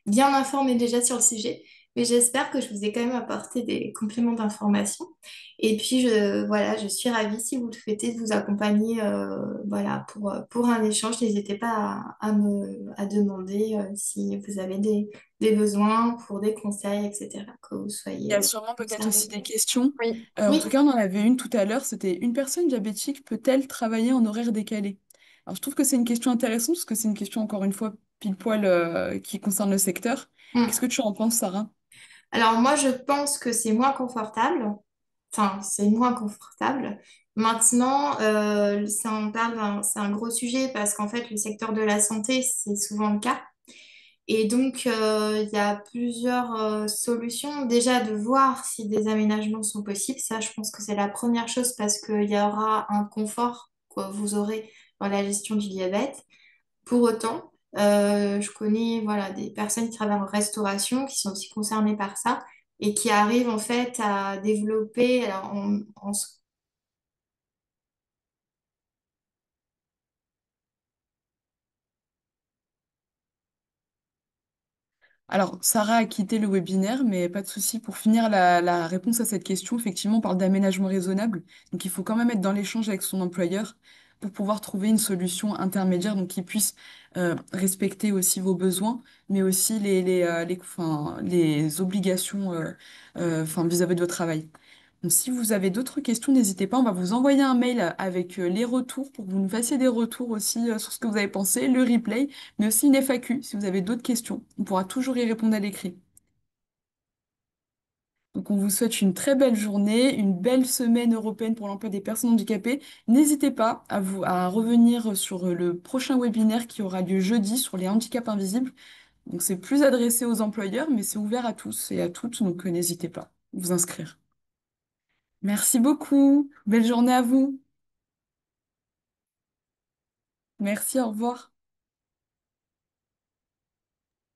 bien informé déjà sur le sujet. Mais j'espère que je vous ai quand même apporté des compléments d'information. Et puis, voilà, je suis ravie si vous le souhaitez de vous accompagner voilà, pour un échange. N'hésitez pas à demander si vous avez des besoins pour des conseils, etc., que vous Il y soyez a sûrement peut-être concernés. aussi des questions. Oui. En Oui. tout cas, on en avait une tout à l'heure, c'était une personne diabétique peut-elle travailler en horaire décalé? Alors, je trouve que c'est une question intéressante parce que c'est une question, encore une fois, pile poil qui concerne le secteur. Qu'est-ce Mm. que tu en penses, Sarah? Alors moi, je pense que c'est moins confortable. Enfin, c'est moins confortable. Maintenant, ça, on parle c'est un gros sujet parce qu'en fait, le secteur de la santé, c'est souvent le cas. Et donc, il y a plusieurs solutions. Déjà, de voir si des aménagements sont possibles. Ça, je pense que c'est la première chose parce qu'il y aura un confort que vous aurez dans la gestion du diabète. Pour autant, je connais voilà, des personnes qui travaillent en restauration qui sont aussi concernées par ça et qui arrivent en fait à développer alors, en Alors, Sarah a quitté le webinaire, mais pas de souci. Pour finir la réponse à cette question, effectivement, on parle d'aménagement raisonnable. Donc, il faut quand même être dans l'échange avec son employeur pour pouvoir trouver une solution intermédiaire, donc qui puisse respecter aussi vos besoins, mais aussi enfin, les obligations enfin, vis-à-vis de votre travail. Donc, si vous avez d'autres questions, n'hésitez pas, on va vous envoyer un mail avec les retours pour que vous nous fassiez des retours aussi sur ce que vous avez pensé, le replay, mais aussi une FAQ si vous avez d'autres questions. On pourra toujours y répondre à l'écrit. Donc, on vous souhaite une très belle journée, une belle semaine européenne pour l'emploi des personnes handicapées. N'hésitez pas à revenir sur le prochain webinaire qui aura lieu jeudi sur les handicaps invisibles. Donc, c'est plus adressé aux employeurs, mais c'est ouvert à tous et à toutes, donc n'hésitez pas à vous inscrire. Merci beaucoup. Belle journée à vous. Merci, au revoir.